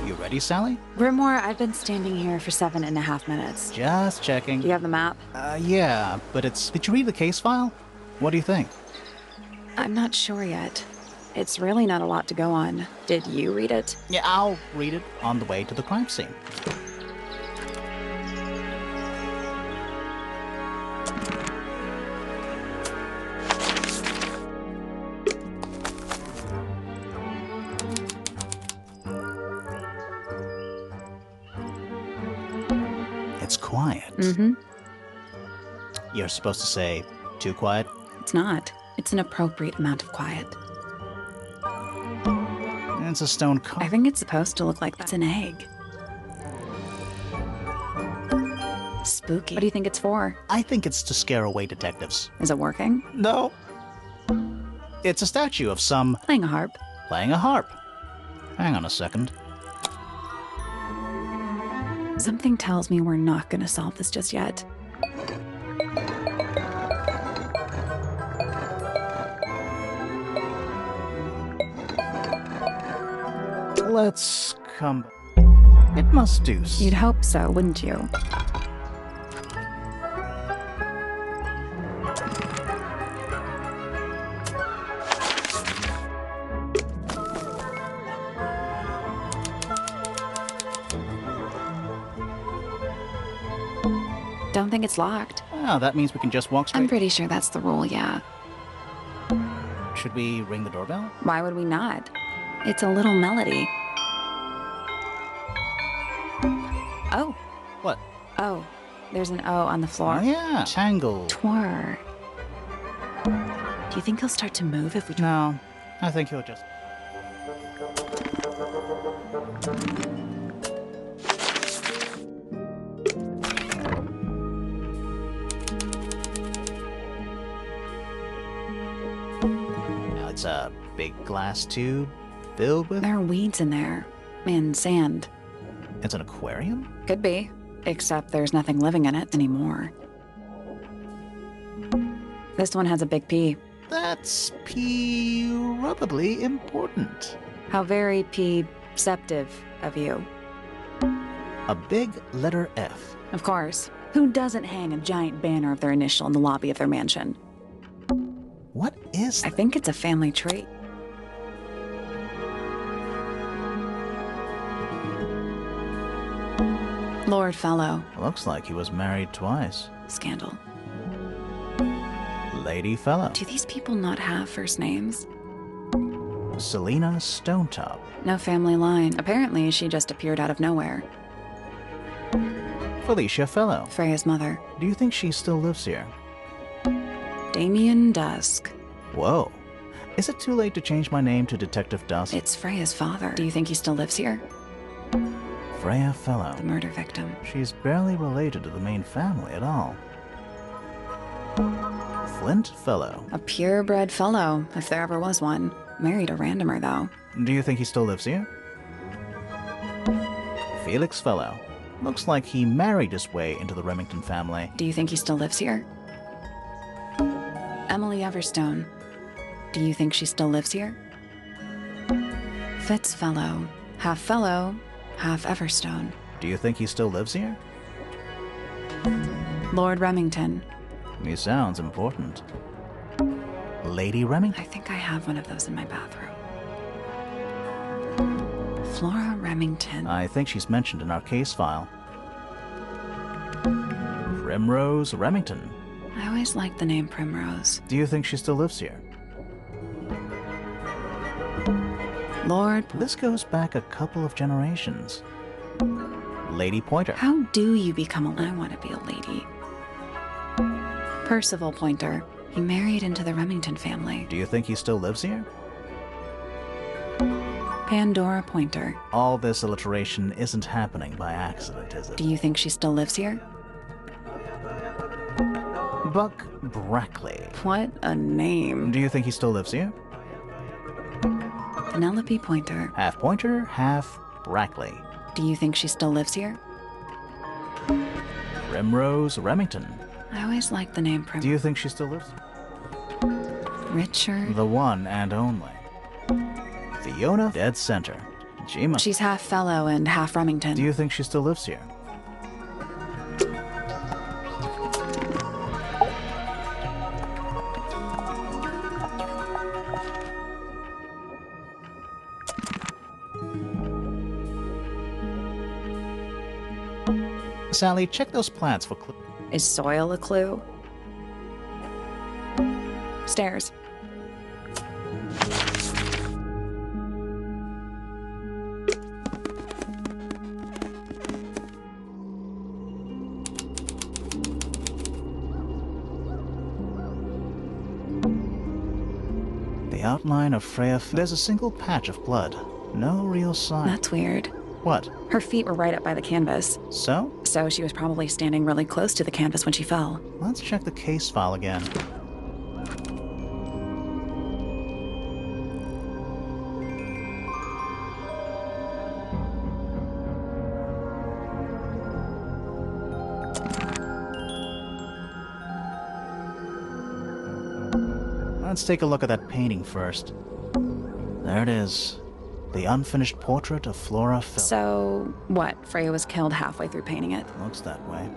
You ready, Sally? Grimore, I've been standing here for 7.5 minutes. Just checking. Do you have the map? Yeah, but it's... Did you read the case file? What do you think? I'm not sure yet. It's really not a lot to go on. Did you read it? Yeah, I'll read it on the way to the crime scene. It's quiet. Mm-hmm. You're supposed to say, too quiet? It's not. It's an appropriate amount of quiet. It's a stone car. I think it's supposed to look like that's an egg. Spooky. What do you think it's for? I think it's to scare away detectives. Is it working? No. It's a statue of some Playing a harp. playing a harp. Hang on a second. Something tells me we're not going to solve this just yet. Let's come... It must do... You'd hope so, wouldn't you? Don't think it's locked. Oh, that means we can just walk straight. I'm pretty sure that's the rule, yeah. Should we ring the doorbell? Why would we not? It's a little melody. Oh. What? Oh. There's an O on the floor. Oh, yeah. Tangle. Twir. Do you think he'll start to move if we try? No, I think he'll just... Now it's a big glass tube filled with... There are weeds in there. And sand. It's an aquarium? Could be. Except there's nothing living in it anymore. This one has a big P. That's probably important. How very P-ceptive of you. A big letter F. Of course. Who doesn't hang a giant banner of their initial in the lobby of their mansion? What is I that? think it's a family trait. Lord Fellow. Looks like he was married twice. Scandal. Lady Fellow. Do these people not have first names? Selena Stonetop. No family line. Apparently, she just appeared out of nowhere. Felicia Fellow. Freya's mother. Do you think she still lives here? Damien Dusk. Whoa. Is it too late to change my name to Detective Dusk? It's Freya's father. Do you think he still lives here? Freya Fellow. The murder victim. She's barely related to the main family at all. Flint Fellow. A purebred fellow, if there ever was one. Married a randomer, though. Do you think he still lives here? Felix Fellow. Looks like he married his way into the Remington family. Do you think he still lives here? Emily Everstone. Do you think she still lives here? Fitz Fellow. Half Everstone. Do you think he still lives here? Lord Remington. He sounds important. Lady Remington. I think I have one of those in my bathroom. Flora Remington. I think she's mentioned in our case file. Primrose Remington. I always liked the name Primrose. Do you think she still lives here? Lord... This goes back a couple of generations. Lady Pointer. How do you become a... I want to be a lady. Percival Pointer. He married into the Remington family. Do you think he still lives here? Pandora Pointer. All this alliteration isn't happening by accident, is it? Do you think she still lives here? Buck Brackley. What a name. Do you think he still lives here? Penelope Pointer. Half Pointer, half Brackley. Do you think she still lives here? Primrose Remington. I always liked the name Primrose. Do you think she still lives? Richard. The one and only. Fiona Dead Center. Jima. She's half fellow and half Remington. Do you think she still lives here? Sally, check those plants for clues. Is soil a clue? Stairs. The outline of Freya. There's a single patch of blood. No real sign. That's weird. What? Her feet were right up by the canvas. So? So she was probably standing really close to the canvas when she fell. Let's check the case file again. Let's take a look at that painting first. There it is. The unfinished portrait of Flora Phil. So, what? Freya was killed halfway through painting it? Looks that way.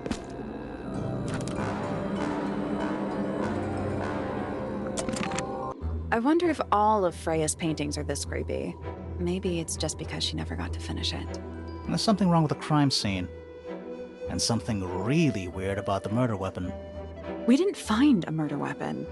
I wonder if all of Freya's paintings are this creepy. Maybe it's just because she never got to finish it. And there's something wrong with the crime scene. And something really weird about the murder weapon. We didn't find a murder weapon.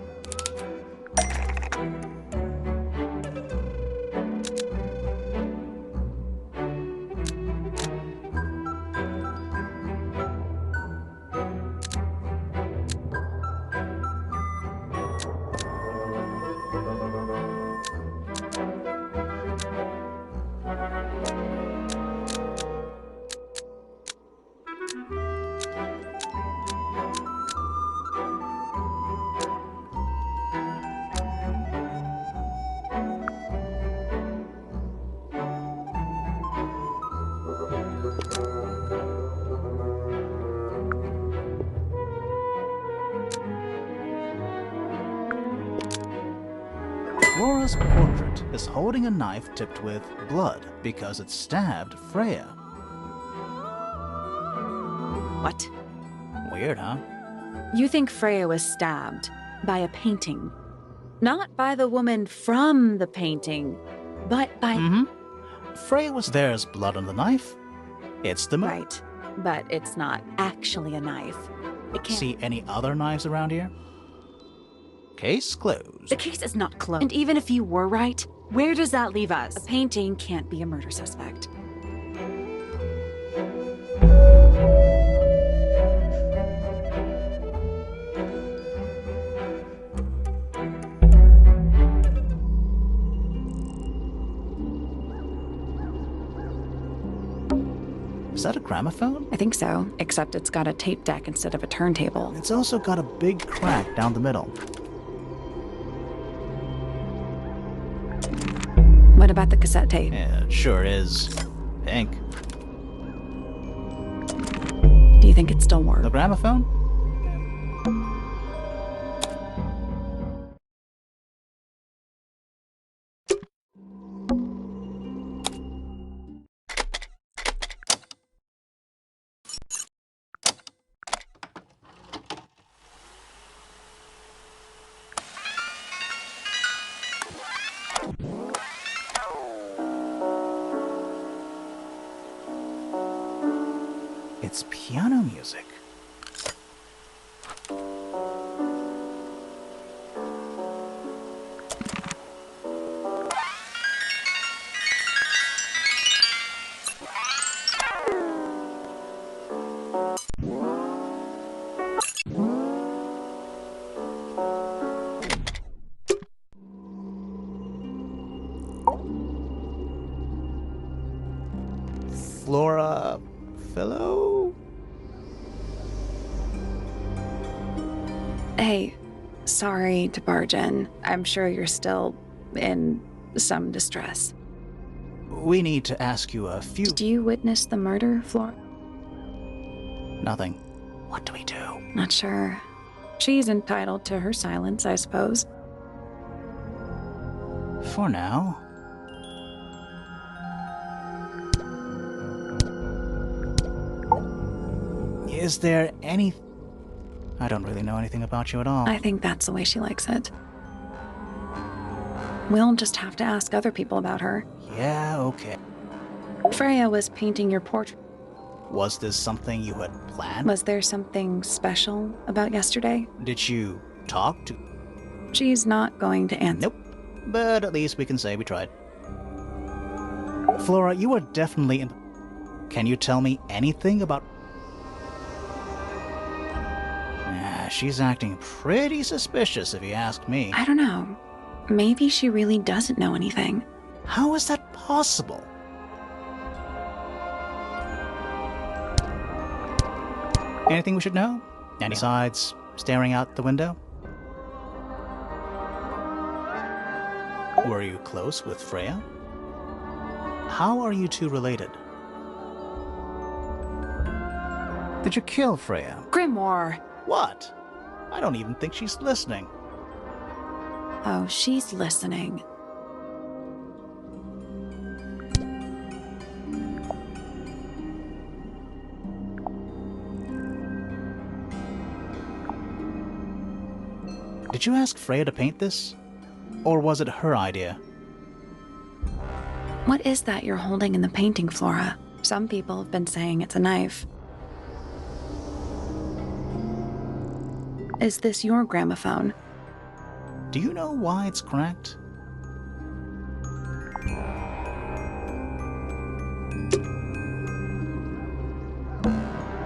Flora's portrait is holding a knife tipped with blood because it stabbed Freya. What? Weird, huh? You think Freya was stabbed by a painting? Not by the woman from the painting, but by... Freya was there's blood on the knife. It's the Right, but it's not actually a knife. It can't... See any other knives around here? Case closed. The case is not closed. And even if you were right, where does that leave us? A painting can't be a murder suspect. Is that a gramophone? I think so, except it's got a tape deck instead of a turntable. It's also got a big crack down the middle. What about the cassette tape? Yeah, it sure is. Pink. Do you think it still works? The gramophone? It's piano music. Flora Philo? Hey, sorry to barge in. I'm sure you're still in some distress. We need to ask you a few... Did you witness the murder, Flora? Nothing. What do we do? Not sure. She's entitled to her silence, I suppose. For now. Is there any... I don't really know anything about you at all. I think that's the way she likes it. We'll just have to ask other people about her. Yeah, okay. Freya was painting your portrait. Was this something you had planned? Was there something special about yesterday? Did you talk to... She's not going to answer. Nope. But at least we can say we tried. Flora, you are definitely in... Can you tell me anything about... She's acting pretty suspicious if you ask me. I don't know. Maybe she really doesn't know anything. How is that possible? Anything we should know? And besides staring out the window? Were you close with Freya? How are you two related? Did you kill Freya? Grimoire! What? I don't even think she's listening. Oh, she's listening. Did you ask Freya to paint this? Or was it her idea? What is that you're holding in the painting, Flora? Some people have been saying it's a knife. Is this your gramophone? Do you know why it's cracked?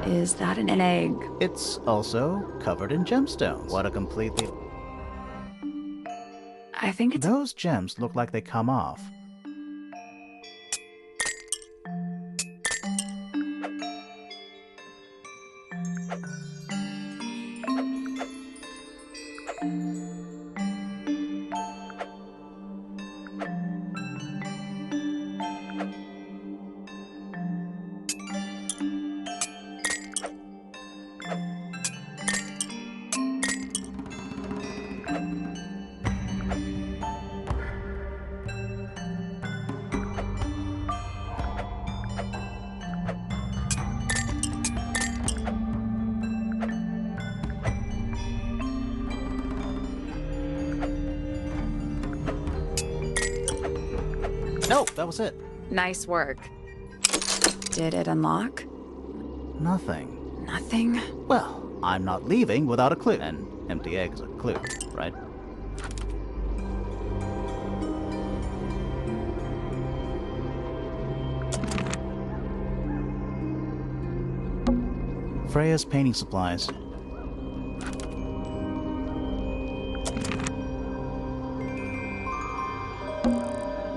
Is that an egg? It's also covered in gemstones. What a completely... I think it's... Those gems look like they come off. No, that was it. Nice work. Did it unlock? Nothing. Nothing? Well, I'm not leaving without a clue. An empty egg is a clue, right? Freya's painting supplies.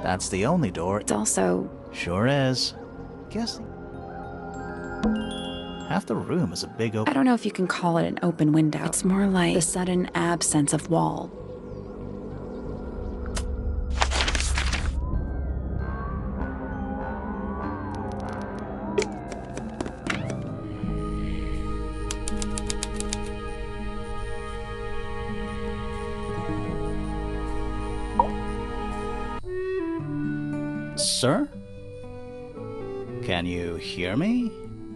That's the only door. It's also... Sure is. Guessing. Half the room is a big I open... don't know if you can call it an open window. It's more like the sudden absence of wall. Sir? Can you hear me?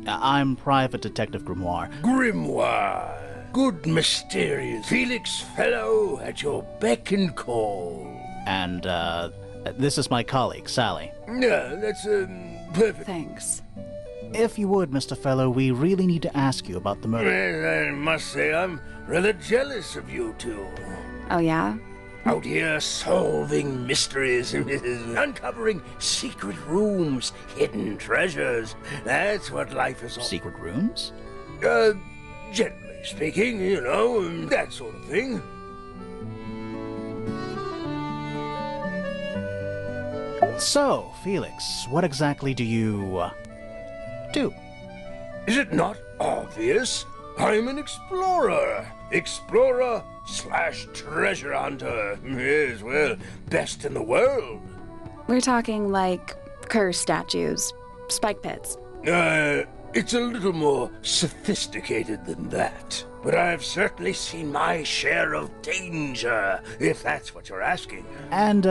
I'm Private Detective Grimoire. Grimoire, good mysterious Felix fellow at your beck and call. And, this is my colleague, Sally. Yeah, that's, perfect. Thanks. If you would, Mr. Fellow, we really need to ask you about the murder. Well, I must say I'm rather jealous of you two. Oh, yeah? Out here solving mysteries, uncovering secret rooms, hidden treasures. That's what life is all. Secret rooms? Generally speaking, you know, that sort of thing. So, Felix, what exactly do you, do? Is it not obvious? I'm an explorer. Explorer/treasure hunter. Yes, well, best in the world. We're talking like curse statues, spike pits. It's a little more sophisticated than that. But I've certainly seen my share of danger, if that's what you're asking. And,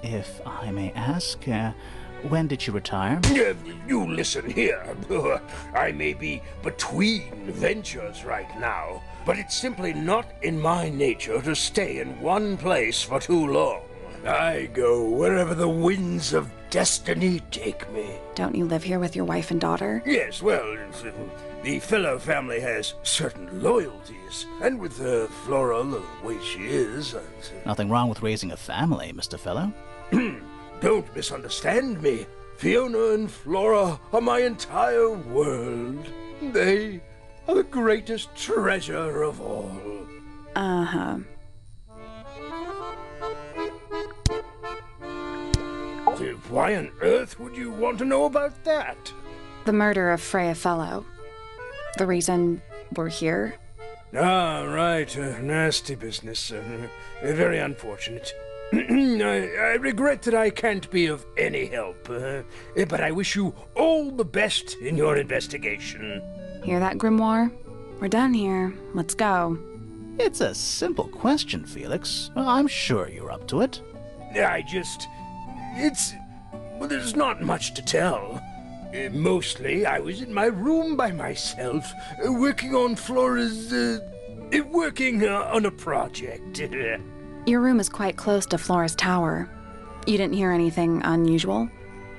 if I may ask, When did she retire? You listen here. I may be between ventures right now, but it's simply not in my nature to stay in one place for too long. I go wherever the winds of destiny take me. Don't you live here with your wife and daughter? Yes, well, the fellow family has certain loyalties, and with Flora the way she is... Nothing wrong with raising a family, Mr. Fellow. Don't misunderstand me. Fiona and Flora are my entire world. They are the greatest treasure of all. Uh-huh. Why on earth would you want to know about that? The murder of Freya Fellow. The reason we're here? Ah, right. Nasty business. Very unfortunate. I regret that I can't be of any help, but I wish you all the best in your investigation. Hear that, Grimoire? We're done here. Let's go. It's a simple question, Felix. I'm sure you're up to it. Well, there's not much to tell. Mostly, I was in my room by myself, working on Flora's, working on a project. Your room is quite close to Flora's tower. You didn't hear anything unusual?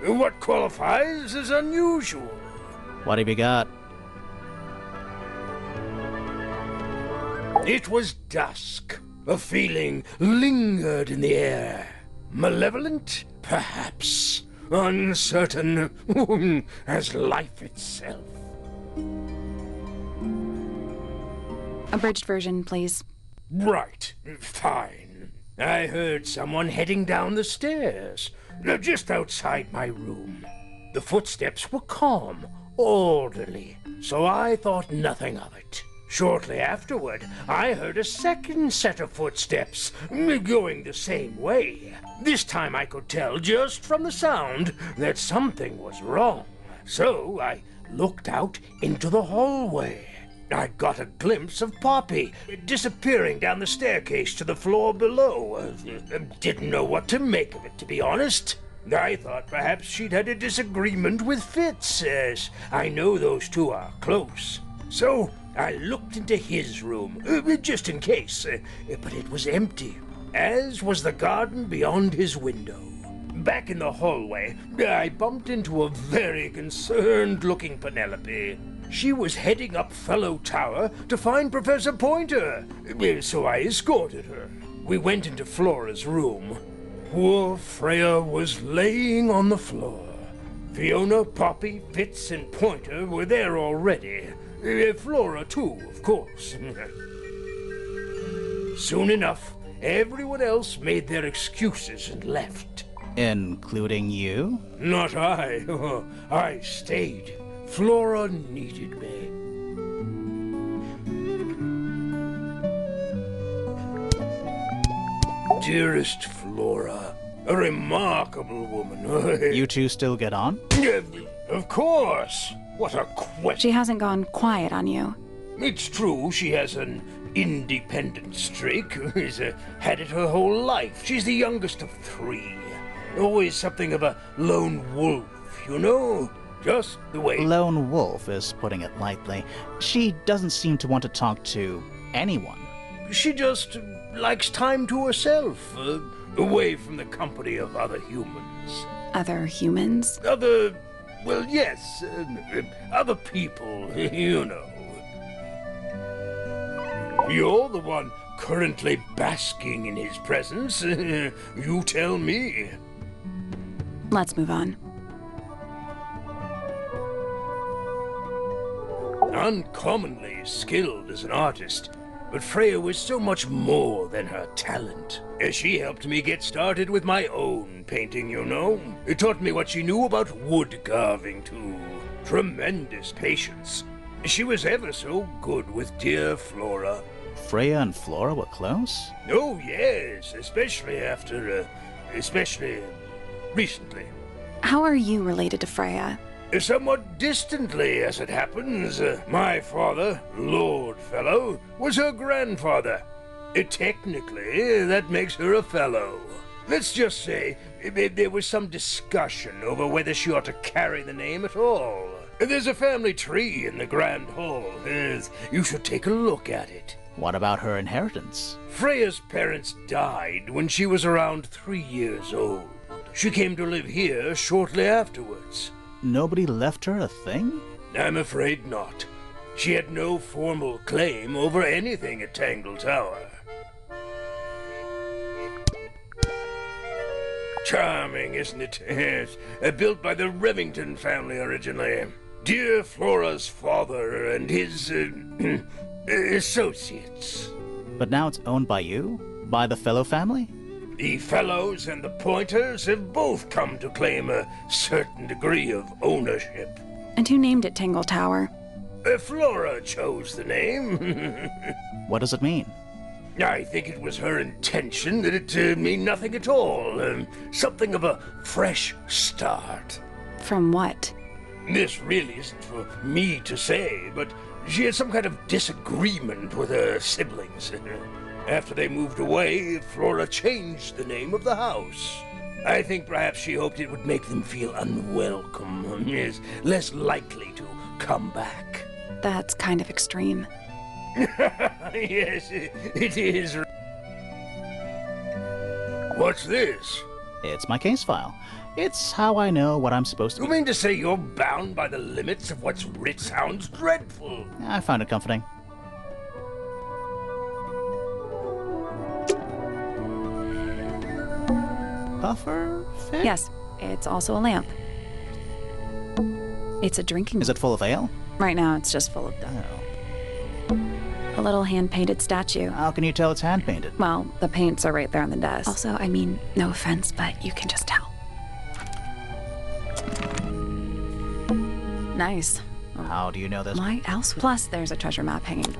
What qualifies as unusual? What have you got? It was dusk. A feeling lingered in the air. Malevolent, perhaps. Uncertain as life itself. Abridged version, please. Right. Fine. I heard someone heading down the stairs, just outside my room. The footsteps were calm, orderly, so I thought nothing of it. Shortly afterward, I heard a second set of footsteps, going the same way. This time I could tell just from the sound that something was wrong. So I looked out into the hallway. I got a glimpse of Poppy disappearing down the staircase to the floor below. Didn't know what to make of it, to be honest. I thought perhaps she'd had a disagreement with Fitz, as I know those two are close. So I looked into his room, just in case, but it was empty, as was the garden beyond his window. Back in the hallway, I bumped into a very concerned-looking Penelope. She was heading up Fellow Tower to find Professor Pointer, so I escorted her. We went into Flora's room. Poor Freya was laying on the floor. Fiona, Poppy, Fitz, and Pointer were there already. Flora, too, of course. Soon enough, everyone else made their excuses and left. Including you? Not I. I stayed. Flora needed me. Dearest Flora, a remarkable woman. You two still get on? Of course. What a question. She hasn't gone quiet on you. It's true she has an independent streak. She's had it her whole life. She's the youngest of three. Always something of a lone wolf, you know? Just the way... Lone wolf is putting it lightly. She doesn't seem to want to talk to anyone. She just likes time to herself, away from the company of other humans. Other humans? Well, yes, other people, you know. You're the one currently basking in his presence. You tell me. Let's move on. Uncommonly skilled as an artist, but Freya was so much more than her talent. She helped me get started with my own painting, you know. It taught me what she knew about wood carving, too. Tremendous patience. She was ever so good with dear Flora. Freya and Flora were close? Oh, yes, especially recently. How are you related to Freya? Somewhat distantly, as it happens. My father, Lord Fellow, was her grandfather. Technically, that makes her a fellow. Let's just say there was some discussion over whether she ought to carry the name at all. There's a family tree in the Grand Hall. You should take a look at it. What about her inheritance? Freya's parents died when she was around 3 years old. She came to live here shortly afterwards. Nobody left her a thing? I'm afraid not. She had no formal claim over anything at Tangle Tower. Charming, isn't it? Yes. Built by the Remington family originally. Dear Flora's father and his associates. But now it's owned by you? By the Fellow family? The Fellows and the Pointers have both come to claim a certain degree of ownership. And who named it Tangle Tower? Flora chose the name. What does it mean? I think it was her intention that it mean nothing at all. Something of a fresh start. From what? This really isn't for me to say, but she had some kind of disagreement with her siblings. After they moved away, Flora changed the name of the house. I think perhaps she hoped it would make them feel unwelcome, is less likely to come back. That's kind of extreme. Yes, it is. What's this? It's my case file. It's how I know what I'm supposed to You be. mean to say you're bound by the limits of what's writ? Sounds dreadful. I found it comforting. Puffer fish? Yes, it's also a lamp. It's a drinking. Is it full of ale? Right now, it's just full of dust. Oh. A little hand-painted statue. How can you tell it's hand-painted? Well, the paints are right there on the desk. Also, I mean, no offense, but you can just tell. Nice. How do you know this? Why else? Plus, there's a treasure map hanging.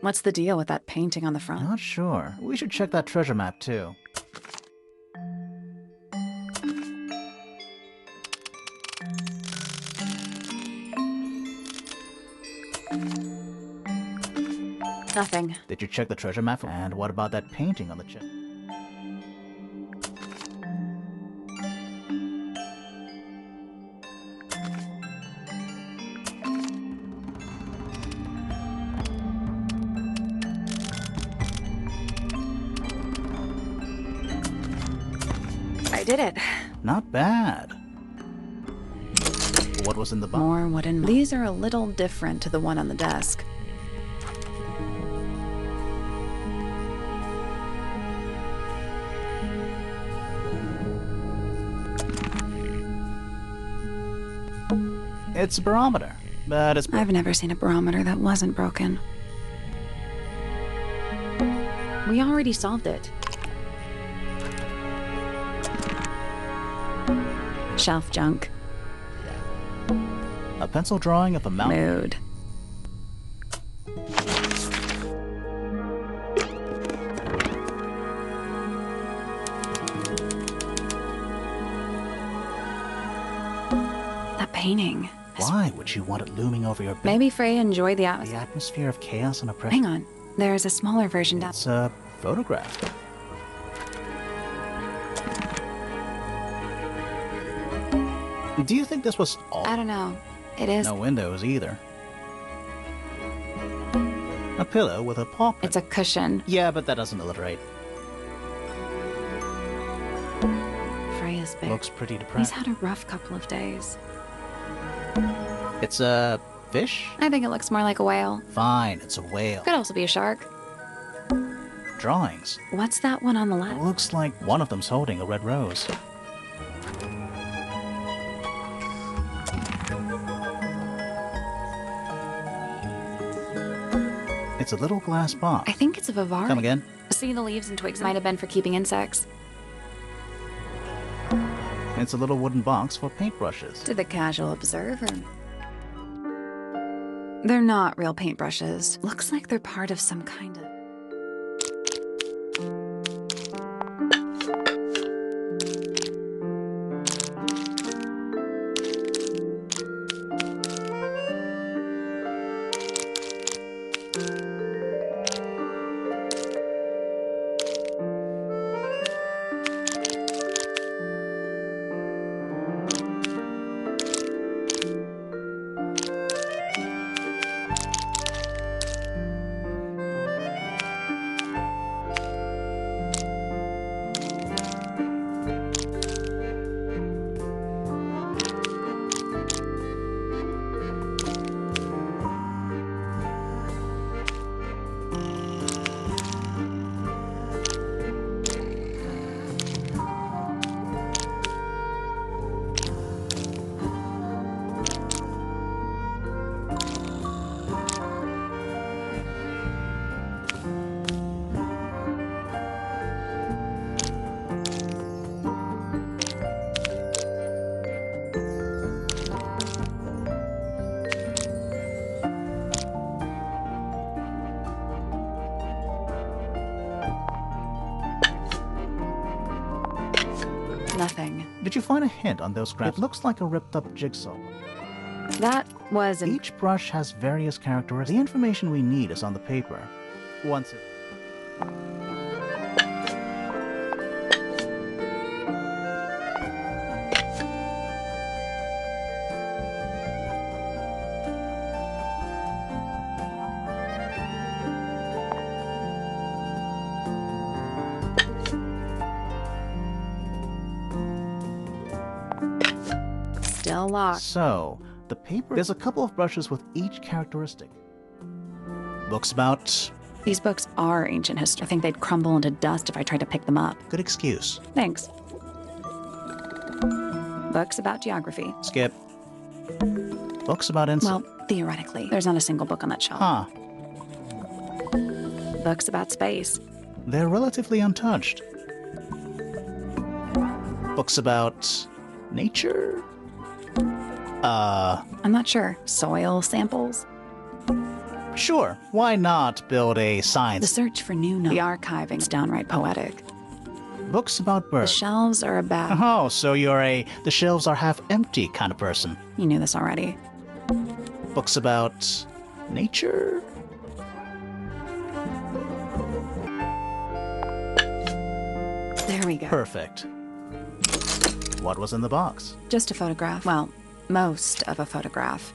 What's the deal with that painting on the front? Not sure. We should check that treasure map, too. Nothing. Did you check the treasure map? And what about that painting on the chest? I did it. Not bad. What was in the box? More wooden. These are a little different to the one on the desk. It's a barometer, but it's... I've never seen a barometer that wasn't broken. We already solved it. Shelf junk. a pencil drawing of a mountain. Mood. That painting. Why would you want it looming over your bed? Maybe Freya enjoyed the The atmosphere. atmosphere of chaos and oppression. Hang on. There's a smaller version down. It's a photograph. Do you think this was all? I don't know. It is. No windows either. A pillow with a paw print. It's a cushion. Yeah, but that doesn't alliterate. Freya's big. Looks pretty He's depressed. had a rough couple of days. It's a fish? I think it looks more like a whale. Fine, it's a whale. Could also be a shark. Drawings. What's that one on the left? Looks like one of them's holding a red rose. It's a little glass box. I think it's a vivarium. Come again? See the leaves and twigs might have been for keeping insects. It's a little wooden box for paintbrushes. To the casual observer. They're not real paintbrushes. Looks like they're part of some kind of... Nothing. Did you find a hint on those scraps? It looks like a ripped-up jigsaw. That was an... Each brush has various characteristics. The information we need is on the paper. Once it... Still locked. So, the paper... There's a couple of brushes with each characteristic. Books about... These books are ancient history. I think they'd crumble into dust if I tried to pick them up. Good excuse. Thanks. Books about geography. Skip. Books about insect... Well, theoretically, there's not a single book on that shelf. Huh. Books about space. They're relatively untouched. Books about... nature? I'm not sure. Soil samples? Sure. Why not build a The science... search for new knowledge. The archiving's downright poetic. Books about The birds. shelves are about... Oh, so you're a the shelves are half empty kind of person. You knew this already. Books about nature? There we go. Perfect. What was in the box? Just a photograph. Well, most of a photograph.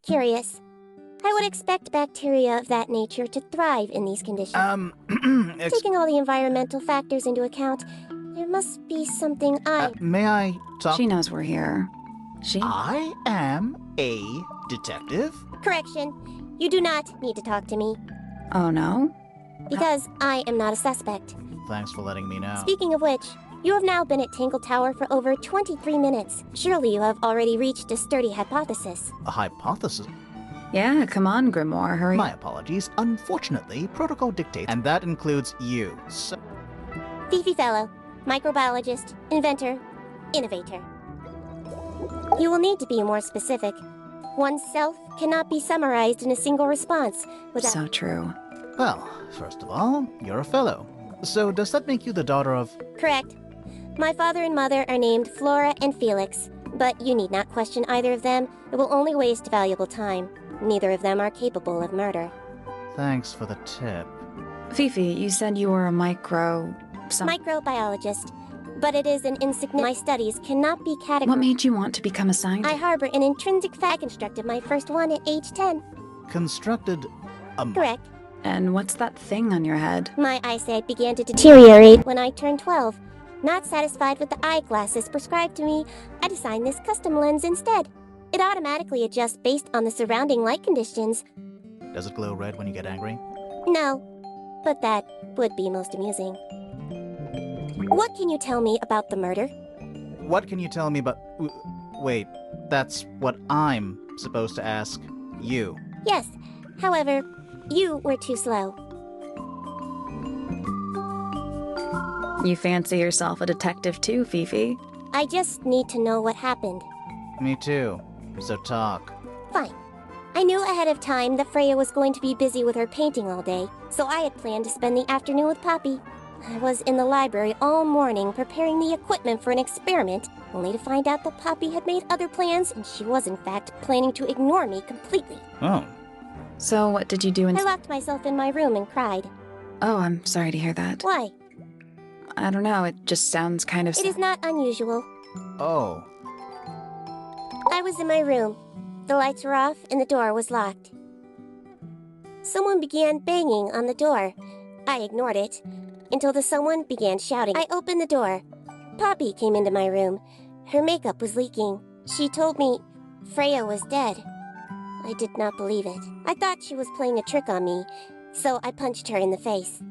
Curious. I would expect bacteria of that nature to thrive in these conditions. Taking all the environmental factors into account, there must be something may I talk? She knows we're here. I am a detective. Correction. You do not need to talk to me, Oh, no? because I am not a suspect. Thanks for letting me know. Speaking of which, you have now been at Tangle Tower for over 23 minutes. Surely you have already reached a sturdy hypothesis. A hypothesis? Yeah, come on, Grimoire, hurry. My apologies. Unfortunately, protocol dictates, and that includes you. So, Fifi Fellow, microbiologist, inventor, innovator. You will need to be more specific. Oneself cannot be summarized in a single response without... So true. well, first of all, you're a fellow. So does that make you the daughter of... Correct. My father and mother are named Flora and Felix, but you need not question either of them. It will only waste valuable time. Neither of them are capable of murder. Thanks for the tip. Fifi, you said you were a Microbiologist, but it is an insignificant... My studies cannot be categorized... What made you want to become a I scientist? harbor an intrinsic fact. I constructed my first one at age 10. Constructed a... Correct. And what's that thing on your head? My eyesight began to deteriorate when I turned 12. Not satisfied with the eyeglasses prescribed to me, I designed this custom lens instead. It automatically adjusts based on the surrounding light conditions. Does it glow red when you get angry? No, but that would be most amusing. What can you tell me about the murder? What can you tell me about... Wait, that's what I'm supposed to ask you. Yes, however, you were too slow. You fancy yourself a detective too, Fifi. I just need to know what happened. Me too. So talk. Fine. I knew ahead of time that Freya was going to be busy with her painting all day, so I had planned to spend the afternoon with Poppy. I was in the library all morning preparing the equipment for an experiment, only to find out that Poppy had made other plans and she was in fact planning to ignore me completely. Oh. So what did you do I instead? locked myself in my room and cried. Oh, I'm sorry to hear that. Why? I don't know, it just sounds kind of... It is not unusual. Oh. I was in my room. The lights were off and the door was locked. Someone began banging on the door. I ignored it until the someone began shouting. I opened the door. Poppy came into my room. Her makeup was leaking. She told me Freya was dead. I did not believe it. I thought she was playing a trick on me, so I punched her in the face.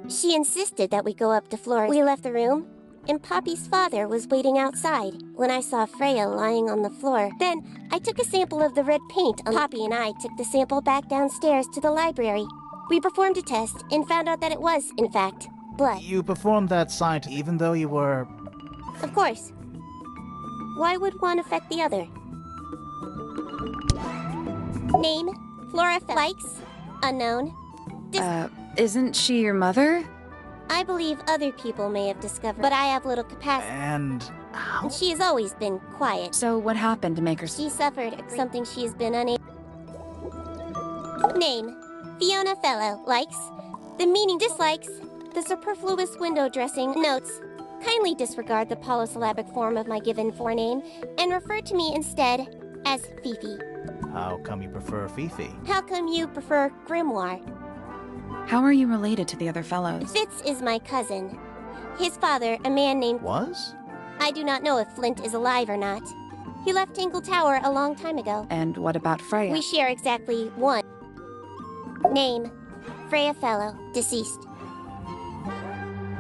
She insisted that we go up to Flora. We left the room. and Poppy's father was waiting outside when I saw Freya lying on the floor. Then I took a sample of the red paint. Poppy and I took the sample back downstairs to the library. We performed a test and found out that it was, in fact, blood. You performed that sight even though you were... Of course. Why would one affect the other? Name, Flora Likes, unknown. Isn't she your mother? I believe other people may have discovered, but I have little capacity. And how? She has always been quiet. So what happened to make her... She suffered something she has been unable... Name, Fiona Fellow. Likes, the meaning dislikes, the superfluous window dressing. Notes, kindly disregard the polysyllabic form of my given forename and refer to me instead as Fifi. How come you prefer Fifi? How come you prefer Grimoire? How are you related to the other fellows? Fitz is my cousin. His father, a man named... Was? I do not know if Flint is alive or not. He left Tingle Tower a long time ago. And what about Freya? We share exactly one. Name, Freya Fellow, deceased.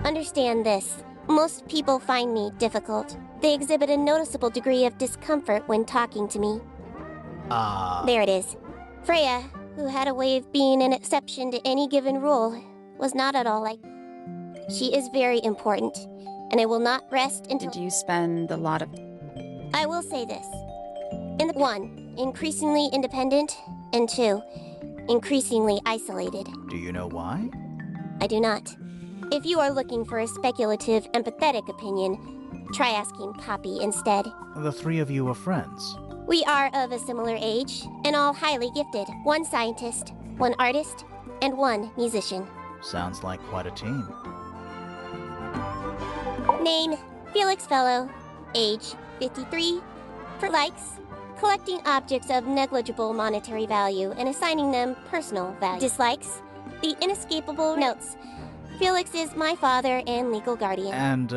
Understand this. Most people find me difficult. They exhibit a noticeable degree of discomfort when talking to me. There it is. Freya, who had a way of being an exception to any given rule, was not at all like... She is very important, and I will not rest until... Did you spend a lot of... I will say this. 1, increasingly independent, and 2, increasingly isolated. Do you know why? I do not. If you are looking for a speculative, empathetic opinion, try asking Poppy instead. The three of you are friends. We are of a similar age, and all highly gifted. 1 scientist, 1 artist, and 1 musician. Sounds like quite a team. Name, Felix Fellow. Age, 53. For likes, collecting objects of negligible monetary value and assigning them personal value. Dislikes, the inescapable notes. Felix is my father and legal guardian. And,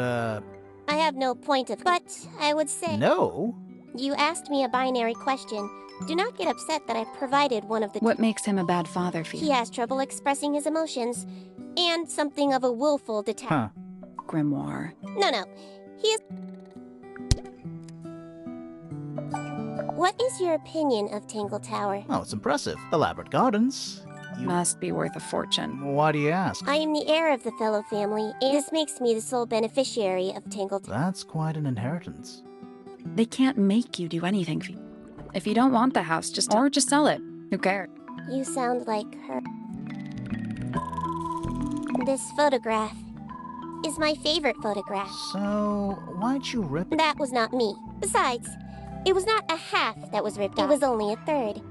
I have no point of... But I would say... No? You asked me a binary question. Do not get upset that I provided one of the... What makes him a bad father, He Fiona? has trouble expressing his emotions, and something of a willful Huh. Grimoire. No. He is... What is your opinion of Tingle Tower? Oh, it's impressive. Elaborate gardens. You... Must be worth a fortune. Why do you ask? I am the heir of the Fellow family, and this makes me the sole beneficiary of Tingle Tower. That's quite an inheritance. They can't make you do anything. If you don't want the house, just sell it. Who cares? You sound like her. This photograph is my favorite photograph. So, why'd you rip it? That was not me. Besides, it was not a half that was ripped off. It was only a third.